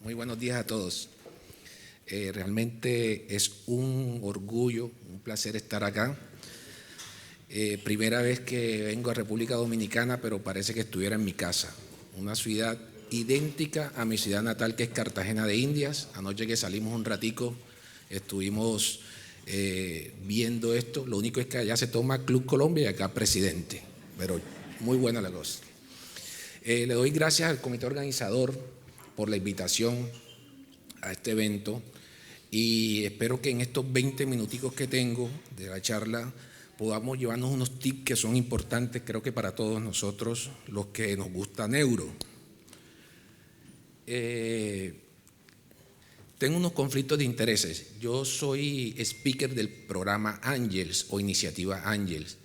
Muy buenos días a todos. Realmente es un orgullo, un placer estar acá. Primera vez que vengo a República Dominicana, pero parece que estuviera en mi casa. Una ciudad idéntica a mi ciudad natal, que es Cartagena de Indias. Anoche que salimos un ratico, estuvimos viendo esto. Lo único es que allá se toma Club Colombia y acá Presidente, pero muy buena la cosa. Le doy gracias al comité organizador por la invitación a este evento y espero que en estos 20 minuticos que tengo de la charla podamos llevarnos unos tips que son importantes, creo que para todos nosotros los que nos gusta neuro. Tengo unos conflictos de intereses. Yo soy speaker del programa Angels o Iniciativa Angels.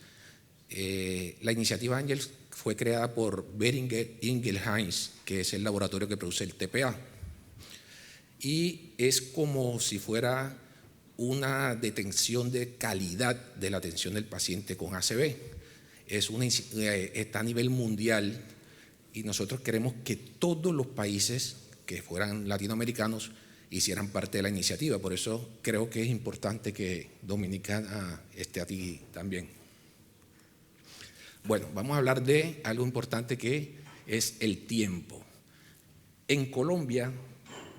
La Iniciativa Angels fue creada por Boehringer Ingelheim, que es el laboratorio que produce el TPA. Y es como si fuera una detención de calidad de la atención del paciente con ACV. Está a nivel mundial y nosotros queremos que todos los países que fueran latinoamericanos hicieran parte de la iniciativa. Por eso creo que es importante que Dominicana esté aquí también. Bueno, vamos a hablar de algo importante que es el tiempo. En Colombia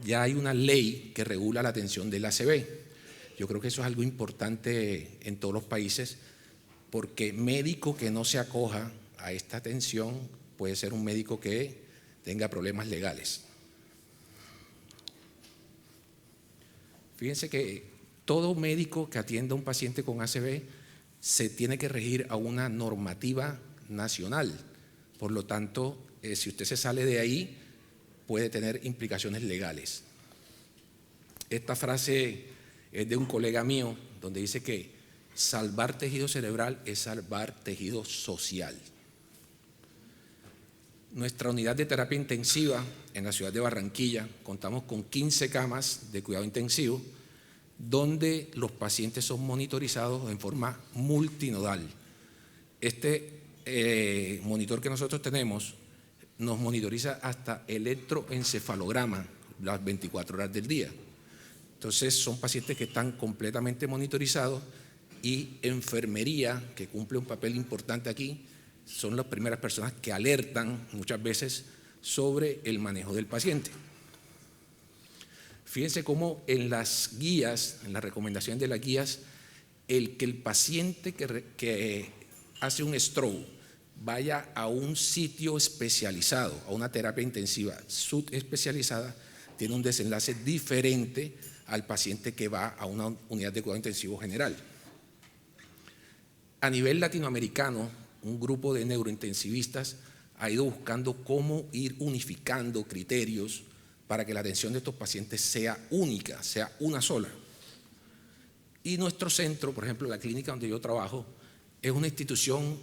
ya hay una ley que regula la atención del ACV. Yo creo que eso es algo importante en todos los países, porque médico que no se acoja a esta atención puede ser un médico que tenga problemas legales. Fíjense que todo médico que atienda a un paciente con ACV se tiene que regir a una normativa nacional. Por lo tanto, si usted se sale de ahí, puede tener implicaciones legales. Esta frase es de un colega mío, donde dice que salvar tejido cerebral es salvar tejido social. Nuestra unidad de terapia intensiva en la ciudad de Barranquilla, contamos con 15 camas de cuidado intensivo, donde los pacientes son monitorizados en forma multinodal. Este monitor que nosotros tenemos nos monitoriza hasta electroencefalograma las 24 horas del día. Entonces son pacientes que están completamente monitorizados, y enfermería, que cumple un papel importante aquí, son las primeras personas que alertan muchas veces sobre el manejo del paciente. Fíjense cómo en las guías, en las recomendaciones de las guías, el que el paciente que hace un stroke vaya a un sitio especializado, a una terapia intensiva subespecializada, tiene un desenlace diferente al paciente que va a una unidad de cuidado intensivo general. A nivel latinoamericano, un grupo de neurointensivistas ha ido buscando cómo ir unificando criterios para que la atención de estos pacientes sea única, sea una sola. Y nuestro centro, por ejemplo, la clínica donde yo trabajo, es una institución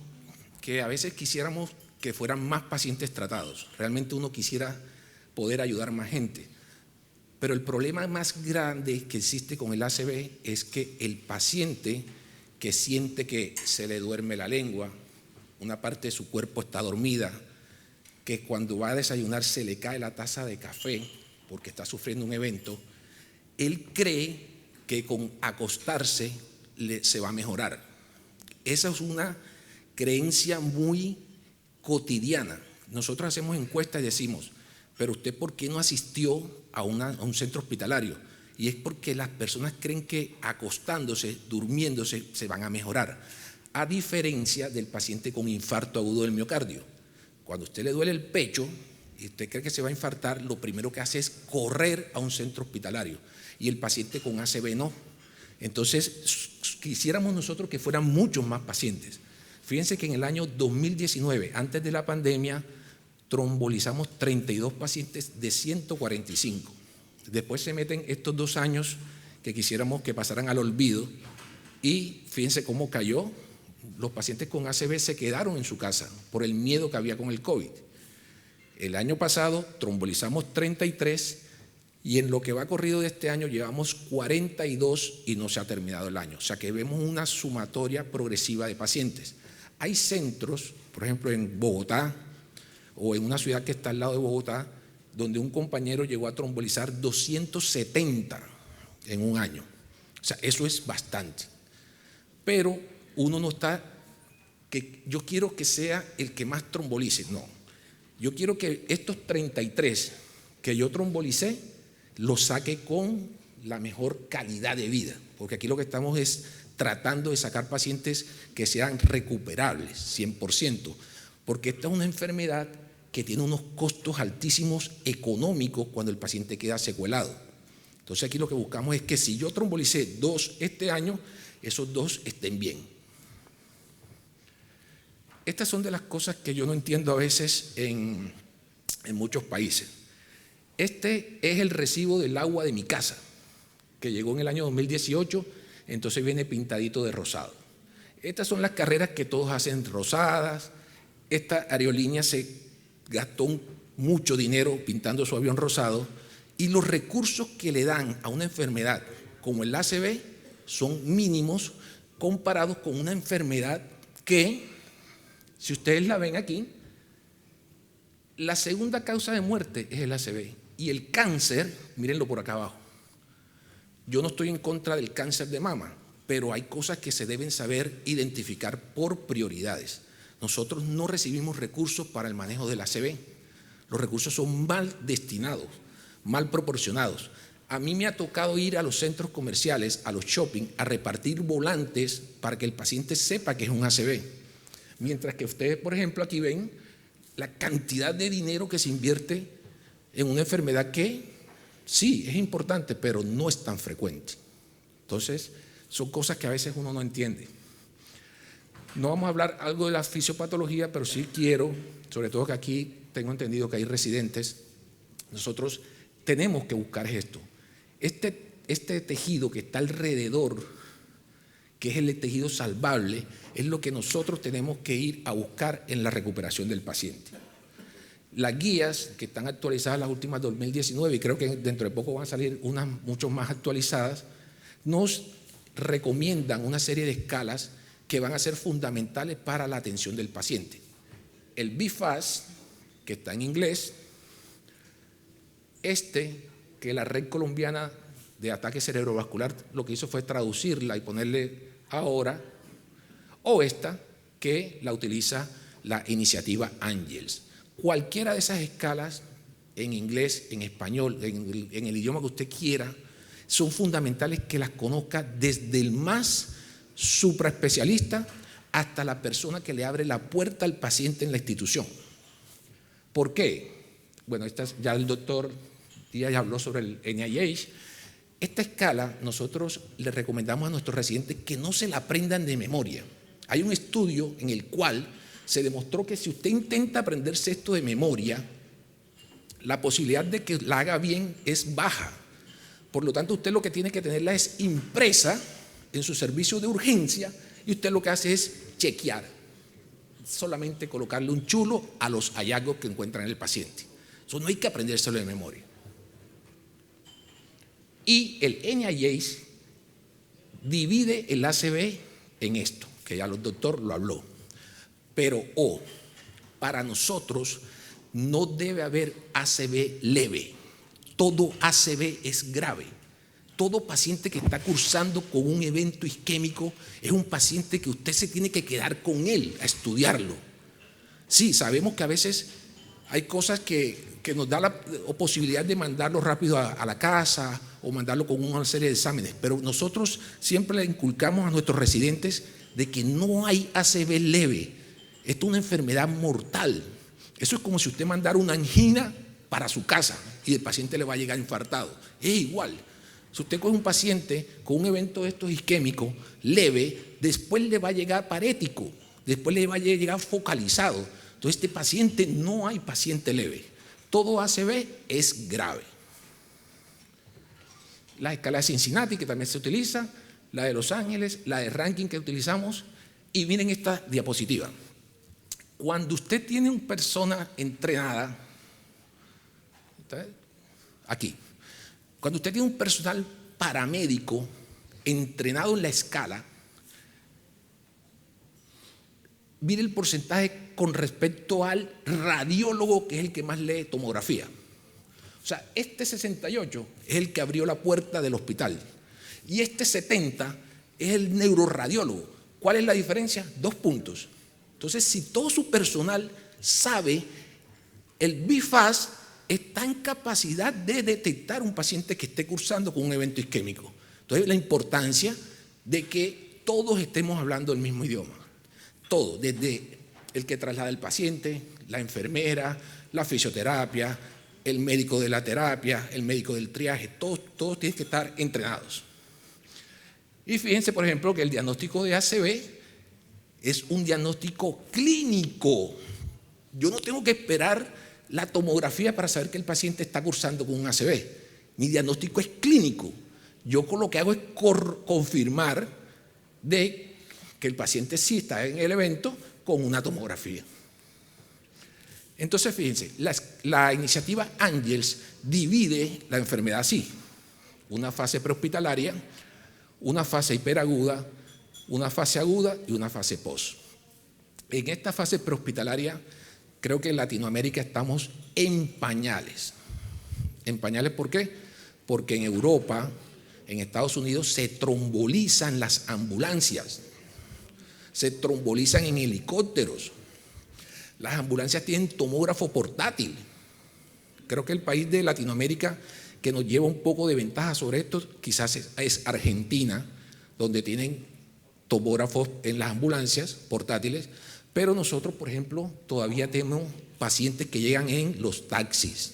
que a veces quisiéramos que fueran más pacientes tratados. Realmente uno quisiera poder ayudar más gente. Pero el problema más grande que existe con el ACV es que el paciente que siente que se le duerme la lengua, una parte de su cuerpo está dormida, que cuando va a desayunar se le cae la taza de café porque está sufriendo un evento, él cree que con acostarse se va a mejorar. Esa es una creencia muy cotidiana. Nosotros hacemos encuestas y decimos, pero usted ¿por qué no asistió a un centro hospitalario? Y es porque las personas creen que acostándose, durmiéndose, se van a mejorar. A diferencia del paciente con infarto agudo del miocardio. Cuando a usted le duele el pecho y usted cree que se va a infartar, lo primero que hace es correr a un centro hospitalario. Y el paciente con ACV no. Entonces, quisiéramos nosotros que fueran muchos más pacientes. Fíjense que en el año 2019, antes de la pandemia, trombolizamos 32 pacientes de 145. Después se meten estos 2 años que quisiéramos que pasaran al olvido, y fíjense cómo cayó. Los pacientes con ACV se quedaron en su casa por el miedo que había con el COVID. El año pasado trombolizamos 33 y en lo que va corrido de este año llevamos 42 y no se ha terminado el año. O sea que vemos una sumatoria progresiva de pacientes. Hay centros, por ejemplo en Bogotá o en una ciudad que está al lado de Bogotá, donde un compañero llegó a trombolizar 270 en un año. O sea, eso es bastante. Pero uno no está, que yo quiero que sea el que más trombolice, no. Yo quiero que estos 33 que yo trombolicé los saque con la mejor calidad de vida, porque aquí lo que estamos es tratando de sacar pacientes que sean recuperables, 100%, porque esta es una enfermedad que tiene unos costos altísimos económicos cuando el paciente queda secuelado. Entonces aquí lo que buscamos es que si yo trombolicé 2 este año, esos 2 estén bien. Estas son de las cosas que yo no entiendo a veces en muchos países. Este es el recibo del agua de mi casa, que llegó en el año 2018, entonces viene pintadito de rosado. Estas son las carreras que todos hacen rosadas. Esta aerolínea se gastó mucho dinero pintando su avión rosado, y los recursos que le dan a una enfermedad como el ACV son mínimos comparados con una enfermedad que, si ustedes la ven aquí, la segunda causa de muerte es el ACV, y el cáncer, mírenlo por acá abajo. Yo no estoy en contra del cáncer de mama, pero hay cosas que se deben saber identificar por prioridades. Nosotros no recibimos recursos para el manejo del ACV. Los recursos son mal destinados, mal proporcionados. A mí me ha tocado ir a los centros comerciales, a los shopping, a repartir volantes para que el paciente sepa que es un ACV. Mientras que ustedes, por ejemplo, aquí ven la cantidad de dinero que se invierte en una enfermedad que sí es importante, pero no es tan frecuente. Entonces, son cosas que a veces uno no entiende. No vamos a hablar algo de la fisiopatología, pero sí quiero, sobre todo que aquí tengo entendido que hay residentes, nosotros tenemos que buscar esto. Este tejido que está alrededor, que es el tejido salvable, es lo que nosotros tenemos que ir a buscar en la recuperación del paciente. Las guías que están actualizadas, las últimas 2019, y creo que dentro de poco van a salir unas mucho más actualizadas, nos recomiendan una serie de escalas que van a ser fundamentales para la atención del paciente. El BFAS, que está en inglés, que la Red Colombiana de Ataque Cerebrovascular lo que hizo fue traducirla y ponerle ahora, o esta, que la utiliza la iniciativa Angels. Cualquiera de esas escalas, en inglés, en español, en el idioma que usted quiera, son fundamentales que las conozca desde el más supraespecialista hasta la persona que le abre la puerta al paciente en la institución. ¿Por qué? Bueno, ya el doctor Díaz ya habló sobre el NIH. Esta escala nosotros le recomendamos a nuestros residentes que no se la aprendan de memoria. Hay un estudio en el cual se demostró que si usted intenta aprenderse esto de memoria, la posibilidad de que la haga bien es baja. Por lo tanto, usted lo que tiene que tenerla es impresa en su servicio de urgencia, y usted lo que hace es chequear, solamente colocarle un chulo a los hallazgos que encuentra en el paciente. Eso no hay que aprendérselo de memoria. Y el NIH divide el ACV en esto, que ya el doctor lo habló. Pero para nosotros no debe haber ACV leve. Todo ACV es grave. Todo paciente que está cursando con un evento isquémico es un paciente que usted se tiene que quedar con él a estudiarlo. Sí, sabemos que a veces hay cosas que nos da la posibilidad de mandarlo rápido a la casa o mandarlo con una serie de exámenes, pero nosotros siempre le inculcamos a nuestros residentes de que no hay ACV leve. Esto es una enfermedad mortal. Eso es como si usted mandara una angina para su casa y el paciente le va a llegar infartado. Es igual. Si usted coge un paciente con un evento de estos isquémicos leve, después le va a llegar parético, después le va a llegar focalizado. Entonces, este paciente no hay paciente leve. Todo ACV es grave. La escala de Cincinnati, que también se utiliza, la de Los Ángeles, la de ranking que utilizamos, y miren esta diapositiva. Cuando usted tiene una persona entrenada, aquí, cuando usted tiene un personal paramédico entrenado en la escala, mire el porcentaje con respecto al radiólogo, que es el que más lee tomografía. O sea, este 68 es el que abrió la puerta del hospital y este 70 es el neuroradiólogo. ¿Cuál es la diferencia? 2 puntos. Entonces, si todo su personal sabe, el BIFAS está en capacidad de detectar un paciente que esté cursando con un evento isquémico. Entonces, la importancia de que todos estemos hablando el mismo idioma. Todo, desde el que traslada al paciente, la enfermera, la fisioterapia, el médico de la terapia, el médico del triaje, todos tienen que estar entrenados. Y fíjense, por ejemplo, que el diagnóstico de ACV es un diagnóstico clínico. Yo no tengo que esperar la tomografía para saber que el paciente está cursando con un ACV. Mi diagnóstico es clínico. Yo lo que hago es confirmar de que el paciente sí está en el evento con una tomografía. Entonces, fíjense, la iniciativa Ángels divide la enfermedad así: una fase prehospitalaria, una fase hiperaguda, una fase aguda y una fase post. En esta fase prehospitalaria, creo que en Latinoamérica estamos en pañales. ¿En pañales por qué? Porque en Europa, en Estados Unidos, se trombolizan las ambulancias, se trombolizan en helicópteros. Las ambulancias tienen tomógrafo portátil. Creo que el país de Latinoamérica que nos lleva un poco de ventaja sobre esto quizás es Argentina, donde tienen tomógrafos en las ambulancias portátiles, pero nosotros, por ejemplo, todavía tenemos pacientes que llegan en los taxis,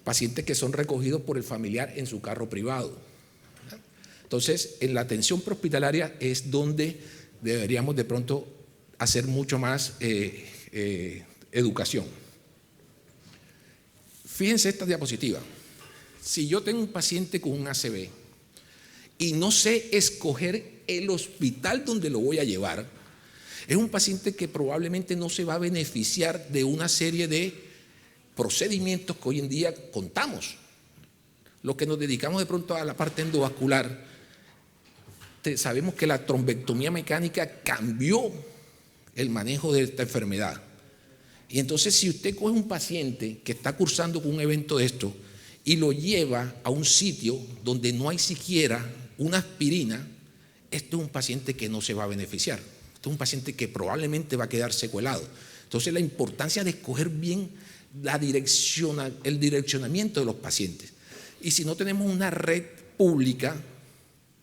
pacientes que son recogidos por el familiar en su carro privado. Entonces, en la atención prehospitalaria es donde deberíamos de pronto hacer mucho más educación. Fíjense esta diapositiva. Si yo tengo un paciente con un ACV y no sé escoger el hospital donde lo voy a llevar, es un paciente que probablemente no se va a beneficiar de una serie de procedimientos que hoy en día contamos. Los que nos dedicamos de pronto a la parte endovascular, sabemos que la trombectomía mecánica cambió el manejo de esta enfermedad. Y entonces, si usted coge un paciente que está cursando con un evento de esto y lo lleva a un sitio donde no hay siquiera una aspirina, esto es un paciente que no se va a beneficiar. Esto es un paciente que probablemente va a quedar secuelado. Entonces, la importancia de escoger bien el direccionamiento de los pacientes. Y si no tenemos una red pública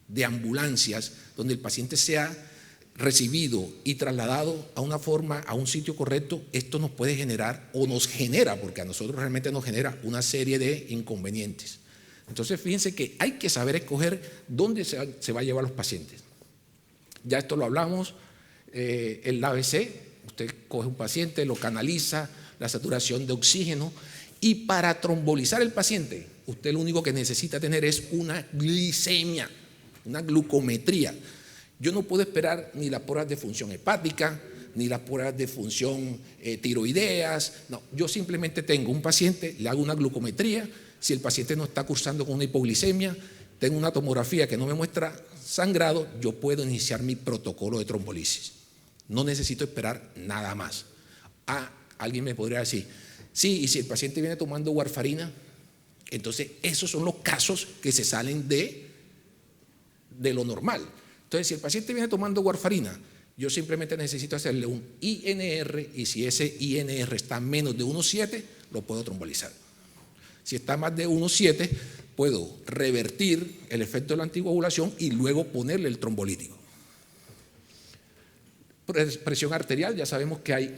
de ambulancias donde el paciente sea recibido y trasladado a una forma, a un sitio correcto, esto nos puede generar, o nos genera, porque a nosotros realmente nos genera una serie de inconvenientes. Entonces, fíjense que hay que saber escoger dónde se va a llevar los pacientes. Ya esto lo hablamos, el ABC, usted coge un paciente, lo canaliza, la saturación de oxígeno, y para trombolizar el paciente, usted lo único que necesita tener es una glicemia, una glucometría. Yo no puedo esperar ni las pruebas de función hepática, ni las pruebas de función tiroideas. No, yo simplemente tengo un paciente, le hago una glucometría. Si el paciente no está cursando con una hipoglicemia, tengo una tomografía que no me muestra sangrado, yo puedo iniciar mi protocolo de trombolisis. No necesito esperar nada más. Alguien me podría decir, sí, y si el paciente viene tomando warfarina, entonces esos son los casos que se salen de lo normal. Entonces, si el paciente viene tomando warfarina, yo simplemente necesito hacerle un INR, y si ese INR está menos de 1,7, lo puedo trombolizar. Si está más de 1,7, puedo revertir el efecto de la anticoagulación y luego ponerle el trombolítico. Presión arterial, ya sabemos que hay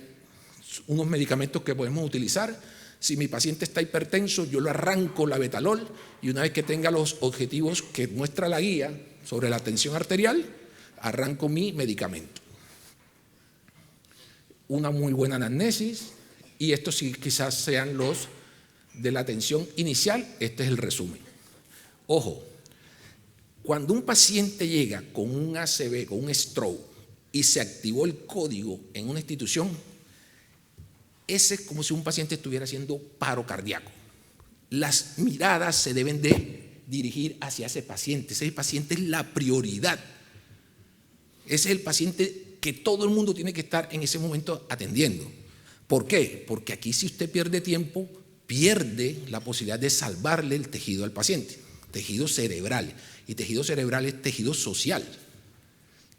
unos medicamentos que podemos utilizar. Si mi paciente está hipertenso, yo le arranco la betalol y una vez que tenga los objetivos que muestra la guía sobre la tensión arterial, arranco mi medicamento. Una muy buena anamnesis, y estos sí quizás sean los de la atención inicial. Este es el resumen. Ojo, cuando un paciente llega con un ACV, con un stroke, y se activó el código en una institución, ese es como si un paciente estuviera haciendo paro cardíaco. Las miradas se deben de dirigir hacia ese paciente. Ese paciente es la prioridad. Ese es el paciente que todo el mundo tiene que estar en ese momento atendiendo. ¿Por qué? Porque aquí, si usted pierde tiempo, pierde la posibilidad de salvarle el tejido al paciente, tejido cerebral, y tejido cerebral es tejido social.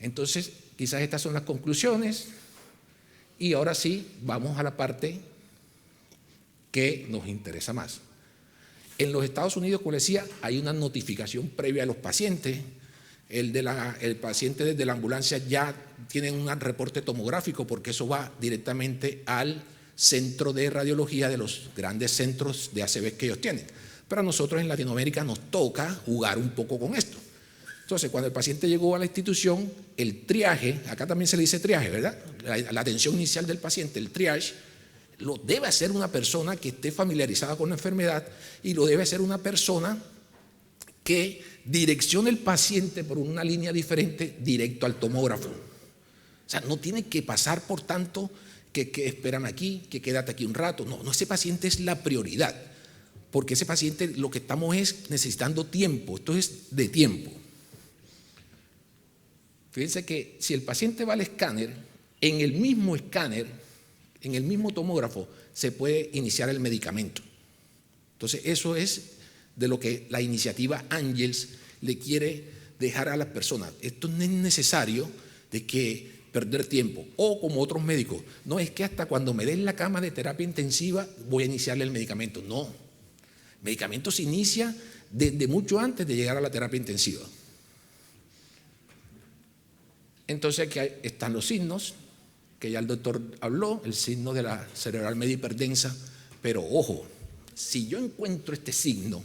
Entonces, quizás estas son las conclusiones, y ahora sí, vamos a la parte que nos interesa más. En los Estados Unidos, como les decía, hay una notificación previa a los pacientes. El paciente desde la ambulancia ya tiene un reporte tomográfico, porque eso va directamente al centro de radiología de los grandes centros de ACV que ellos tienen. Pero a nosotros en Latinoamérica nos toca jugar un poco con esto. Entonces, cuando el paciente llegó a la institución, el triaje, acá también se le dice triaje, ¿verdad? La atención inicial del paciente, el triage, lo debe hacer una persona que esté familiarizada con la enfermedad, y lo debe hacer una persona que direccione el paciente por una línea diferente directo al tomógrafo. O sea, no tiene que pasar por tanto que esperan aquí, que quédate aquí un rato. No, ese paciente es la prioridad, porque ese paciente lo que estamos es necesitando tiempo. Esto es de tiempo. Fíjense que si el paciente va al escáner, en el mismo escáner, en el mismo tomógrafo, se puede iniciar el medicamento. Entonces, eso es de lo que la iniciativa Ángels le quiere dejar a las personas. Esto no es necesario de que perder tiempo, o como otros médicos, no es que hasta cuando me den la cama de terapia intensiva voy a iniciarle el medicamento. No, el medicamento se inicia desde mucho antes de llegar a la terapia intensiva. Entonces aquí están los signos, que ya el doctor habló, el signo de la cerebral media hiperdensa, pero ojo, si yo encuentro este signo,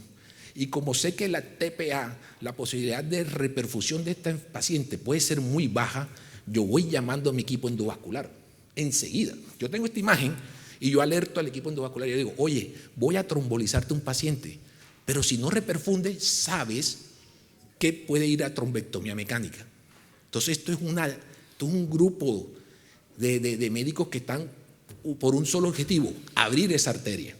y como sé que la TPA, la posibilidad de reperfusión de este paciente puede ser muy baja, yo voy llamando a mi equipo endovascular enseguida. Yo tengo esta imagen y yo alerto al equipo endovascular y yo digo, oye, voy a trombolizarte un paciente, pero si no reperfunde, sabes que puede ir a trombectomía mecánica. Entonces esto es un grupo de médicos que están por un solo objetivo, abrir esa arteria.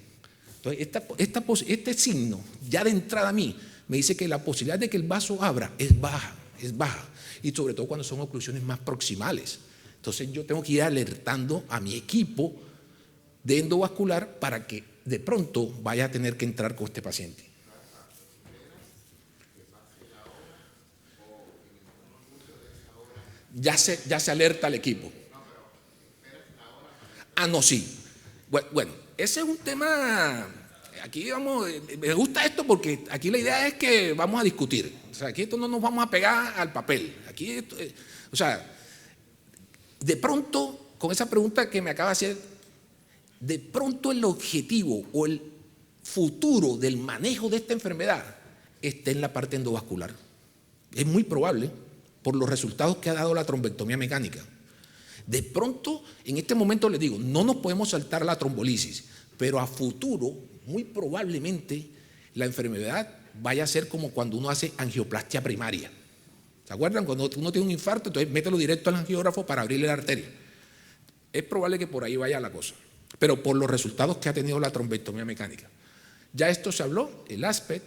Entonces este signo ya de entrada a mí me dice que la posibilidad de que el vaso abra es baja, y sobre todo cuando son oclusiones más proximales. Entonces yo tengo que ir alertando a mi equipo de endovascular para que de pronto vaya a tener que entrar con este paciente. Ya se alerta al equipo. No, sí. Bueno, ese es un tema. Aquí vamos, me gusta esto porque aquí la idea es que vamos a discutir. O sea, aquí esto no nos vamos a pegar al papel. Aquí, o sea, de pronto, con esa pregunta que me acaba de hacer, de pronto el objetivo o el futuro del manejo de esta enfermedad está en la parte endovascular. Es muy probable por los resultados que ha dado la trombectomía mecánica. De pronto, en este momento les digo, no nos podemos saltar la trombolisis, pero a futuro, muy probablemente, la enfermedad vaya a ser como cuando uno hace angioplastia primaria. ¿Se acuerdan? Cuando uno tiene un infarto, entonces mételo directo al angiógrafo para abrirle la arteria. Es probable que por ahí vaya la cosa, pero por los resultados que ha tenido la trombectomía mecánica. Ya esto se habló, el ASPET,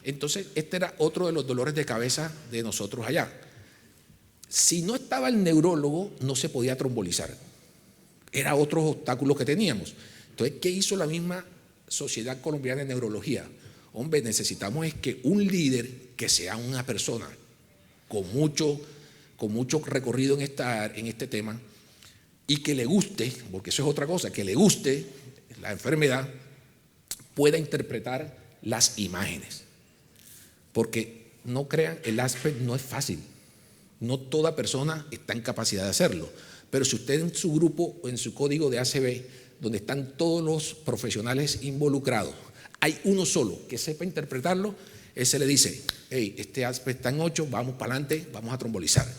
entonces este era otro de los dolores de cabeza de nosotros allá. Si no estaba el neurólogo, no se podía trombolizar. Era otro obstáculo que teníamos. Entonces, ¿qué hizo la misma Sociedad Colombiana de Neurología? Hombre, necesitamos es que un líder, que sea una persona con mucho recorrido en este tema, y que le guste, porque eso es otra cosa, que le guste la enfermedad, pueda interpretar las imágenes. Porque no crean, el ASPET no es fácil. No toda persona está en capacidad de hacerlo, pero si usted en su grupo o en su código de ACV, donde están todos los profesionales involucrados, hay uno solo que sepa interpretarlo, ese le dice, hey, este ASPET está en 8, vamos para adelante, vamos a trombolizar,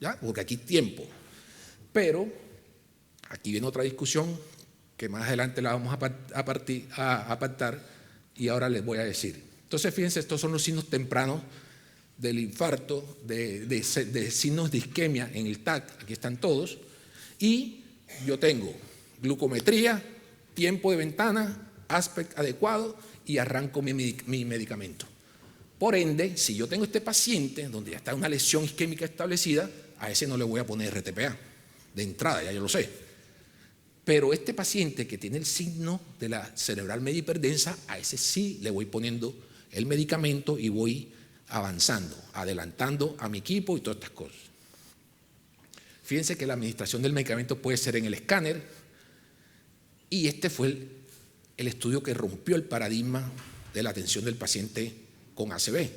¿ya? Porque aquí hay tiempo. Pero aquí viene otra discusión que más adelante la vamos a apartar, y ahora les voy a decir. Entonces, fíjense, estos son los signos tempranos del infarto, de signos de isquemia en el TAC, aquí están todos, y yo tengo glucometría, tiempo de ventana, ASPET adecuado, y arranco mi medicamento. Por ende, si yo tengo este paciente donde ya está una lesión isquémica establecida, a ese no le voy a poner RTPA de entrada, ya yo lo sé. Pero este paciente que tiene el signo de la cerebral media hiperdensa, a ese sí le voy poniendo el medicamento y voy avanzando, adelantando a mi equipo y todas estas cosas. Fíjense que la administración del medicamento puede ser en el escáner, y este fue el estudio que rompió el paradigma de la atención del paciente con ACV.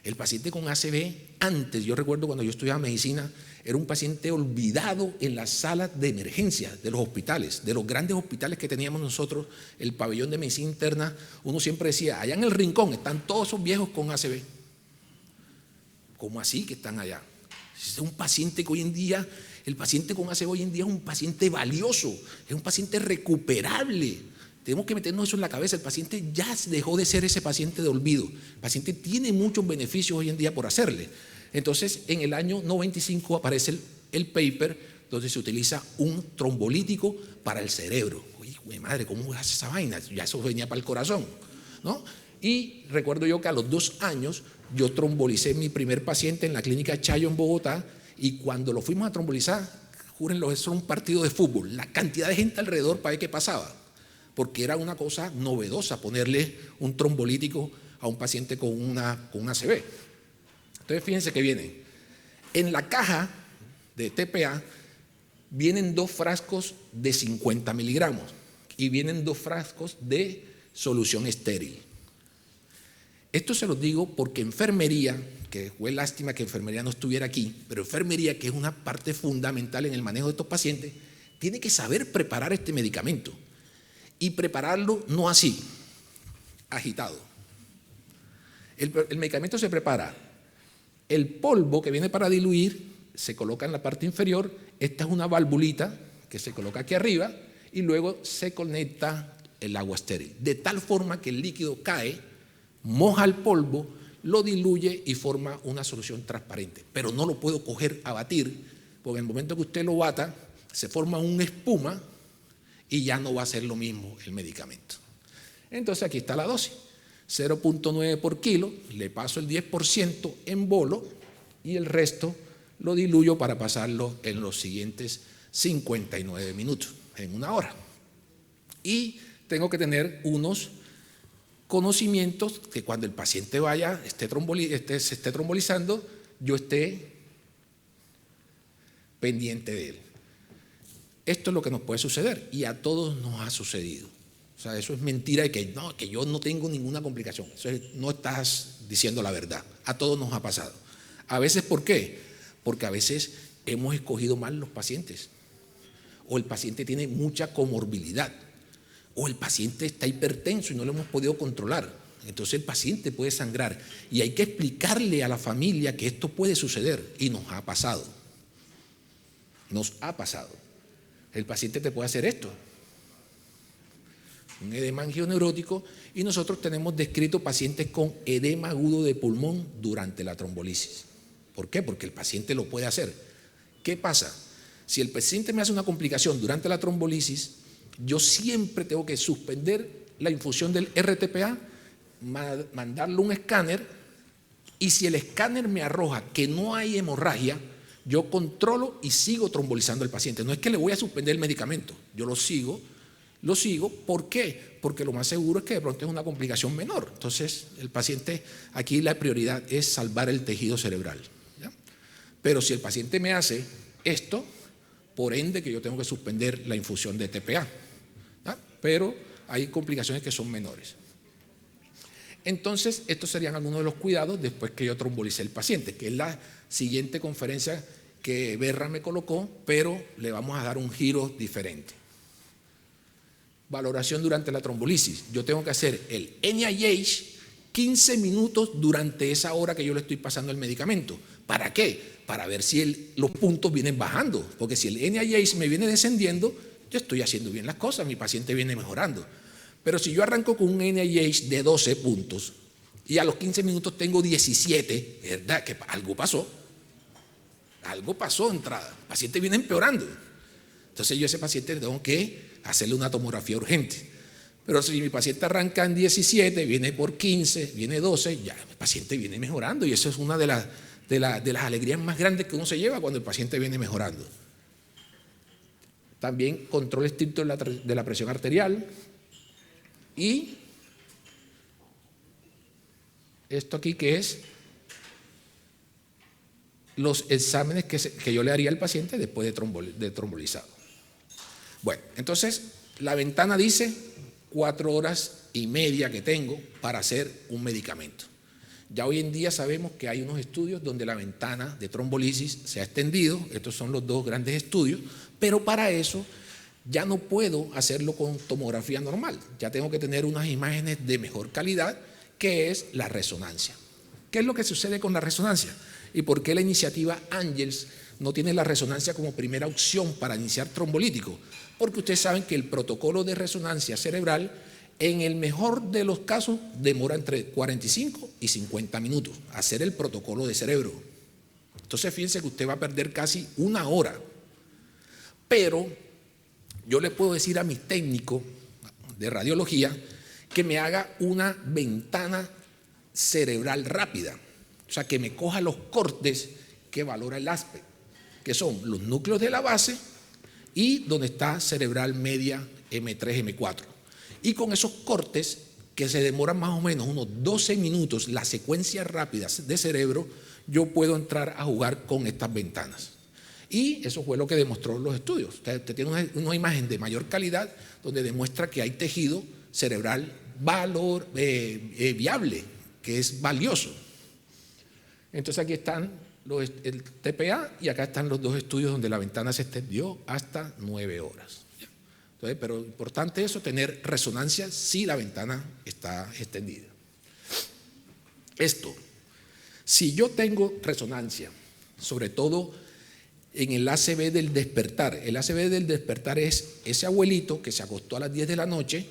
El paciente con ACV, antes, yo recuerdo cuando yo estudiaba medicina, era un paciente olvidado en las salas de emergencia de los hospitales, de los grandes hospitales que teníamos nosotros, el pabellón de medicina interna. Uno siempre decía, allá en el rincón están todos esos viejos con ACV. ¿Cómo así que están allá? Es un paciente que hoy en día, el paciente con ACV hoy en día es un paciente valioso, es un paciente recuperable. Tenemos que meternos eso en la cabeza. El paciente ya dejó de ser ese paciente de olvido. El paciente tiene muchos beneficios hoy en día por hacerle. Entonces, en el año 95 aparece el paper donde se utiliza un trombolítico para el cerebro. Uy, madre, ¿cómo hace esa vaina? Ya eso venía para el corazón, ¿no? Y recuerdo yo que a los 2 años yo trombolicé mi primer paciente en la clínica Chayo en Bogotá, y cuando lo fuimos a trombolizar, júrenlo, eso era un partido de fútbol. La cantidad de gente alrededor para ver qué pasaba, porque era una cosa novedosa ponerle un trombolítico a un paciente con ACV. Entonces fíjense que viene, en la caja de TPA vienen 2 frascos de 50 miligramos y vienen 2 frascos de solución estéril. Esto se los digo porque enfermería, que fue lástima que enfermería no estuviera aquí, pero enfermería, que es una parte fundamental en el manejo de estos pacientes, tiene que saber preparar este medicamento. Y prepararlo no así, agitado. El medicamento se prepara, el polvo que viene para diluir se coloca en la parte inferior, esta es una valvulita que se coloca aquí arriba y luego se conecta el agua estéril, de tal forma que el líquido cae, moja el polvo, lo diluye y forma una solución transparente. Pero no lo puedo coger a batir, porque en el momento que usted lo bata, se forma una espuma y ya no va a ser lo mismo el medicamento. Entonces aquí está la dosis, 0.9 por kilo, le paso el 10% en bolo y el resto lo diluyo para pasarlo en los siguientes 59 minutos, en 1 hora. Y tengo que tener unos conocimientos que cuando el paciente vaya, se esté trombolizando, yo esté pendiente de él. Esto es lo que nos puede suceder y a todos nos ha sucedido. O sea, eso es mentira de que yo no tengo ninguna complicación. Eso no estás diciendo la verdad. A todos nos ha pasado. A veces, ¿por qué? Porque a veces hemos escogido mal los pacientes. O el paciente tiene mucha comorbilidad. O el paciente está hipertenso y no lo hemos podido controlar. Entonces el paciente puede sangrar. Y hay que explicarle a la familia que esto puede suceder. Y nos ha pasado. Nos ha pasado. El paciente te puede hacer esto, un edema angioneurótico, y nosotros tenemos descrito pacientes con edema agudo de pulmón durante la trombolisis. ¿Por qué? Porque el paciente lo puede hacer. ¿Qué pasa? Si el paciente me hace una complicación durante la trombolisis, yo siempre tengo que suspender la infusión del RTPA, mandarle un escáner, y si el escáner me arroja que no hay hemorragia, yo controlo y sigo trombolizando al paciente. No es que le voy a suspender el medicamento, yo lo sigo. ¿Por qué? Porque lo más seguro es que de pronto es una complicación menor. Entonces, el paciente, aquí la prioridad es salvar el tejido cerebral, ¿ya? Pero si el paciente me hace esto, por ende que yo tengo que suspender la infusión de TPA, ¿ya? Pero hay complicaciones que son menores. Entonces, estos serían algunos de los cuidados después que yo trombolicé el paciente, que es la siguiente conferencia que Berra me colocó, pero le vamos a dar un giro diferente. Valoración durante la trombolisis. Yo tengo que hacer el NIH 15 minutos durante esa hora que yo le estoy pasando el medicamento. ¿Para qué? Para ver si los puntos vienen bajando, porque si el NIH me viene descendiendo, yo estoy haciendo bien las cosas, mi paciente viene mejorando. Pero si yo arranco con un NIH de 12 puntos y a los 15 minutos tengo 17, ¿verdad? Que algo pasó. Algo pasó de entrada. El paciente viene empeorando. Entonces yo a ese paciente tengo que hacerle una tomografía urgente. Pero si mi paciente arranca en 17, viene por 15, viene 12, ya el paciente viene mejorando. Y eso es una de las alegrías más grandes que uno se lleva cuando el paciente viene mejorando. También control estricto de la presión arterial. Y esto aquí que es los exámenes que yo le haría al paciente después de trombolizado. Bueno, entonces la ventana dice 4 horas y media que tengo para hacer un medicamento. Ya hoy en día sabemos que hay unos estudios donde la ventana de trombolisis se ha extendido, estos son los 2 grandes estudios, pero para eso ya no puedo hacerlo con tomografía normal, ya tengo que tener unas imágenes de mejor calidad, que es la resonancia. ¿Qué es lo que sucede con la resonancia? ¿Y por qué la iniciativa Angels no tiene la resonancia como primera opción para iniciar trombolítico? Porque ustedes saben que el protocolo de resonancia cerebral, en el mejor de los casos, demora entre 45 y 50 minutos hacer el protocolo de cerebro. Entonces fíjense que usted va a perder casi 1 hora. Pero yo le puedo decir a mi técnico de radiología que me haga una ventana cerebral rápida, o sea, que me coja los cortes que valora el ASPE, que son los núcleos de la base y donde está cerebral media M3, M4. Y con esos cortes, que se demoran más o menos unos 12 minutos, las secuencias rápidas de cerebro, yo puedo entrar a jugar con estas ventanas. Y eso fue lo que demostró los estudios. Usted tiene una imagen de mayor calidad donde demuestra que hay tejido cerebral viable, que es valioso. Entonces aquí están el TPA y acá están los 2 estudios donde la ventana se extendió hasta 9 horas. Entonces, pero importante eso, tener resonancia si la ventana está extendida. Esto, si yo tengo resonancia, sobre todo en el ACV del despertar. El ACV del despertar es ese abuelito que se acostó a las 10 de la noche,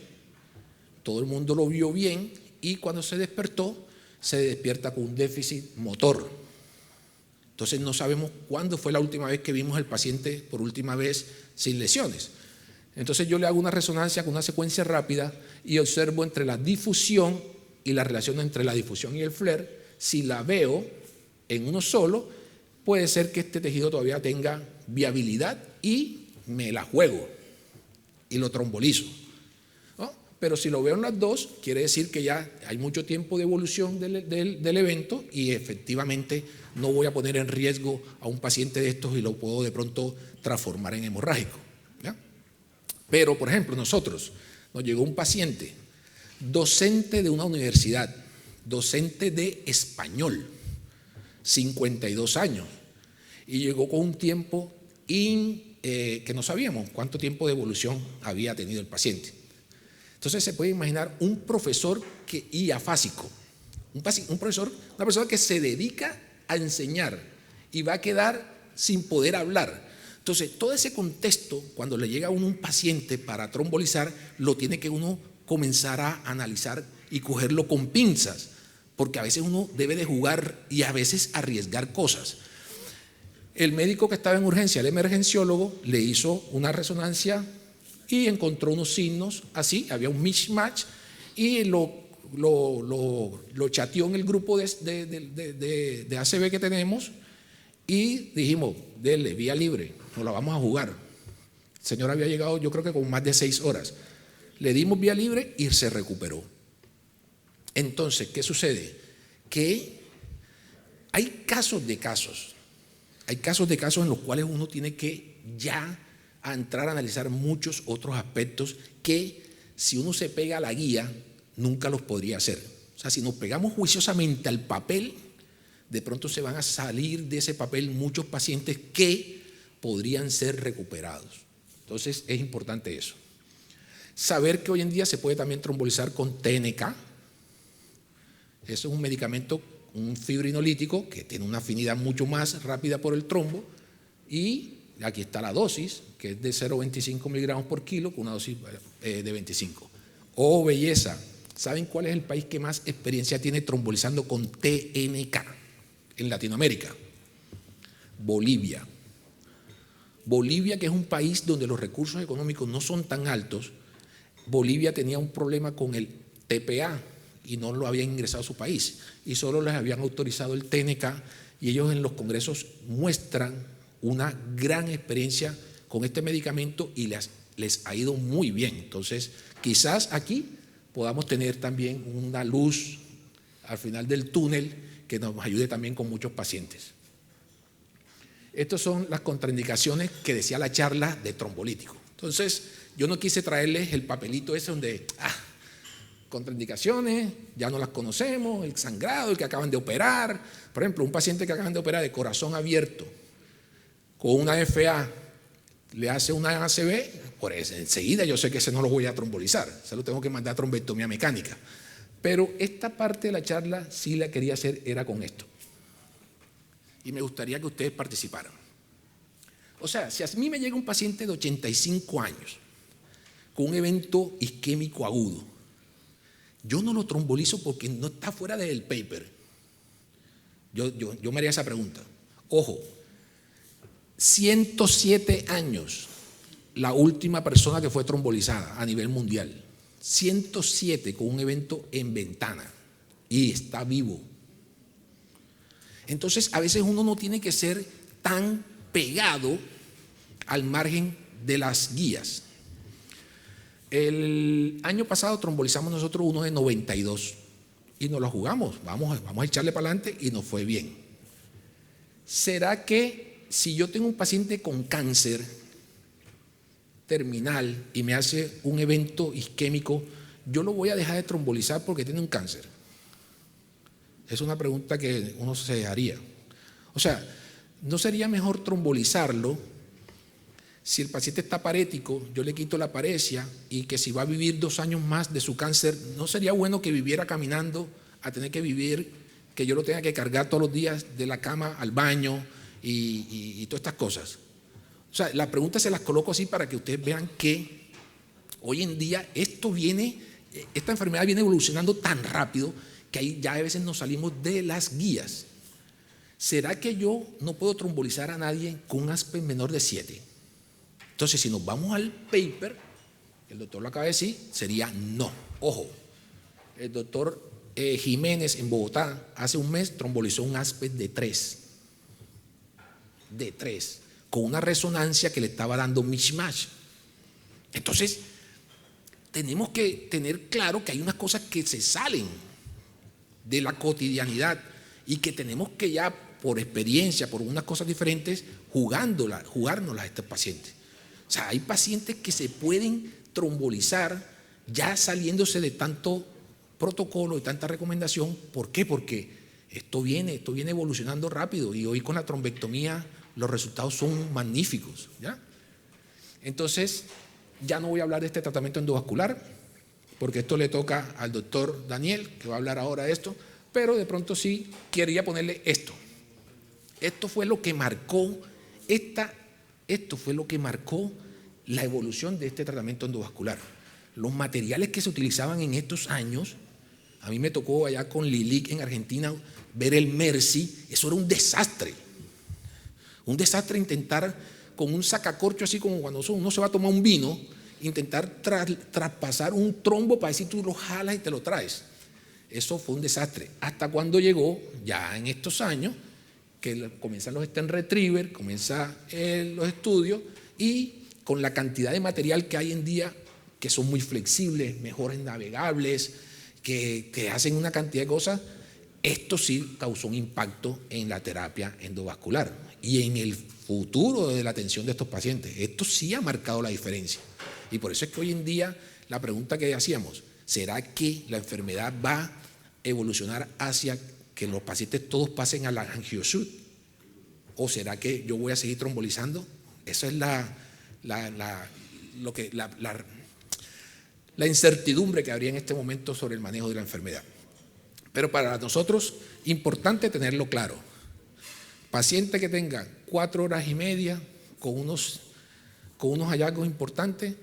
todo el mundo lo vio bien y cuando se despertó, se despierta con un déficit motor. Entonces no sabemos cuándo fue la última vez que vimos al paciente por última vez sin lesiones. Entonces yo le hago una resonancia con una secuencia rápida y observo entre la difusión y la relación entre la difusión y el flare. Si la veo en uno solo, puede ser que este tejido todavía tenga viabilidad y me la juego y lo trombolizo, ¿no? Pero si lo veo en las 2, quiere decir que ya hay mucho tiempo de evolución del evento y efectivamente no voy a poner en riesgo a un paciente de estos y lo puedo de pronto transformar en hemorrágico, ¿ya? Pero, por ejemplo, nos llegó un paciente, docente de una universidad, docente de español, 52 años, y llegó con un tiempo que no sabíamos cuánto tiempo de evolución había tenido el paciente. Entonces se puede imaginar un profesor afásico, una persona que se dedica a enseñar y va a quedar sin poder hablar. Entonces todo ese contexto, cuando le llega a uno un paciente para trombolizar, lo tiene que uno comenzar a analizar y cogerlo con pinzas, porque a veces uno debe de jugar y a veces arriesgar cosas. El médico que estaba en urgencia, el emergenciólogo, le hizo una resonancia y encontró unos signos así, había un mismatch y lo chateó en el grupo de ACV que tenemos y dijimos, dele, vía libre, nos la vamos a jugar. El señor había llegado yo creo que con más de 6 horas. Le dimos vía libre y se recuperó. Entonces, ¿qué sucede? Que hay casos de casos en los cuales uno tiene que ya entrar a analizar muchos otros aspectos que si uno se pega a la guía, nunca los podría hacer. O sea, si nos pegamos juiciosamente al papel, de pronto se van a salir de ese papel muchos pacientes que podrían ser recuperados. Entonces, es importante eso. Saber que hoy en día se puede también trombolizar con TNK. Eso es un medicamento, un fibrinolítico que tiene una afinidad mucho más rápida por el trombo y aquí está la dosis, que es de 0,25 miligramos por kilo con una dosis de 25. Oh, belleza. ¿Saben cuál es el país que más experiencia tiene trombolizando con TNK en Latinoamérica? Bolivia. Bolivia, que es un país donde los recursos económicos no son tan altos, Bolivia tenía un problema con el TPA y no lo habían ingresado a su país y solo les habían autorizado el TNK y ellos en los congresos muestran una gran experiencia con este medicamento y les ha ido muy bien. Entonces, quizás aquí podamos tener también una luz al final del túnel que nos ayude también con muchos pacientes. Estas son las contraindicaciones que decía la charla de trombolítico. Entonces, yo no quise traerles el papelito ese donde, contraindicaciones, ya no las conocemos, el sangrado, el que acaban de operar. Por ejemplo, un paciente que acaban de operar de corazón abierto, con una FA, le hace una ACV, pues enseguida yo sé que ese no lo voy a trombolizar, se lo tengo que mandar a trombectomía mecánica. Pero esta parte de la charla sí la quería hacer, era con esto. Y me gustaría que ustedes participaran. O sea, si a mí me llega un paciente de 85 años con un evento isquémico agudo, yo no lo trombolizo porque no está fuera del paper. Yo me haría esa pregunta. Ojo, 107 años la última persona que fue trombolizada a nivel mundial. 107 con un evento en ventana y está vivo. Entonces, a veces uno no tiene que ser tan pegado al margen de las guías. El año pasado trombolizamos nosotros uno de 92 y nos lo jugamos, vamos a echarle para adelante y nos fue bien. ¿Será que si yo tengo un paciente con cáncer terminal y me hace un evento isquémico, yo lo voy a dejar de trombolizar porque tiene un cáncer? Es una pregunta que uno se haría. O sea, ¿no sería mejor trombolizarlo si el paciente está parético, yo le quito la paresia y que si va a vivir 2 años más de su cáncer, ¿no sería bueno que viviera caminando a tener que vivir, que yo lo tenga que cargar todos los días de la cama al baño y todas estas cosas? O sea, la pregunta se las coloco así para que ustedes vean que hoy en día esta enfermedad viene evolucionando tan rápido que ahí ya a veces nos salimos de las guías. ¿Será que yo no puedo trombolizar a nadie con un ASPE menor de 7? Entonces, si nos vamos al paper, el doctor lo acaba de decir, sería no. Ojo, el doctor Jiménez en Bogotá hace un mes trombolizó un ASPE de 3, con una resonancia que le estaba dando mishmash. Entonces, tenemos que tener claro que hay unas cosas que se salen de la cotidianidad y que tenemos que ya, por experiencia, por unas cosas diferentes, jugárnoslas a estos pacientes. O sea, hay pacientes que se pueden trombolizar ya saliéndose de tanto protocolo y tanta recomendación. ¿Por qué? Porque esto viene evolucionando rápido y hoy con la trombectomía los resultados son magníficos, ¿ya? Entonces, ya no voy a hablar de este tratamiento endovascular, porque esto le toca al doctor Daniel, que va a hablar ahora de esto, pero de pronto sí quería ponerle esto. Esto fue lo que marcó la evolución de este tratamiento endovascular. Los materiales que se utilizaban en estos años, a mí me tocó allá con Lilic en Argentina ver el Mercy, eso era un desastre. Un desastre intentar con un sacacorcho, así como cuando uno se va a tomar un vino, intentar traspasar un trombo para ver si tú lo jalas y te lo traes. Eso fue un desastre. Hasta cuando llegó, ya en estos años, que comienzan los stent retriever, comienzan los estudios y con la cantidad de material que hay en día, que son muy flexibles, mejores navegables, que hacen una cantidad de cosas, esto sí causó un impacto en la terapia endovascular y en el futuro de la atención de estos pacientes. Esto sí ha marcado la diferencia. Y por eso es que hoy en día la pregunta que hacíamos, ¿será que la enfermedad va a evolucionar hacia que los pacientes todos pasen a la angioshoot? ¿O será que yo voy a seguir trombolizando? Esa es la incertidumbre que habría en este momento sobre el manejo de la enfermedad. Pero para nosotros, importante tenerlo claro. Paciente que tenga 4 horas y media con unos hallazgos importantes,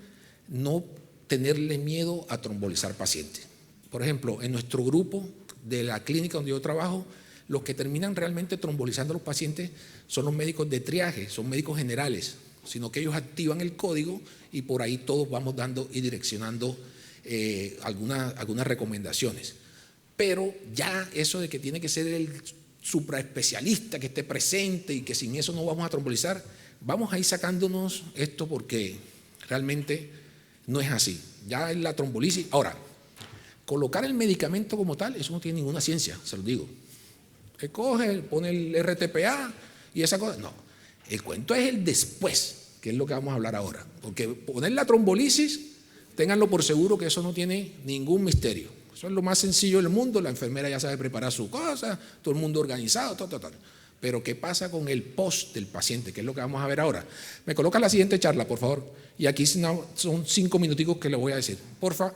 no tenerle miedo a trombolizar pacientes. Por ejemplo, en nuestro grupo de la clínica donde yo trabajo, los que terminan realmente trombolizando a los pacientes son los médicos de triaje, son médicos generales, sino que ellos activan el código y por ahí todos vamos dando y direccionando algunas recomendaciones. Pero ya eso de que tiene que ser el supraespecialista que esté presente y que sin eso no vamos a trombolizar, vamos a ir sacándonos esto porque realmente no es así. Ya es la trombolisis. Ahora, colocar el medicamento como tal, eso no tiene ninguna ciencia, se lo digo. Él coge, pone el RTPA y esa cosa. No, el cuento es el después, que es lo que vamos a hablar ahora. Porque poner la trombolisis, ténganlo por seguro que eso no tiene ningún misterio. Eso es lo más sencillo del mundo, la enfermera ya sabe preparar su cosa, todo el mundo organizado, todo. Pero ¿qué pasa con el post del paciente? Que es lo que vamos a ver ahora. Me coloca la siguiente charla, por favor. Y aquí son 5 minuticos que le voy a decir. Porfa.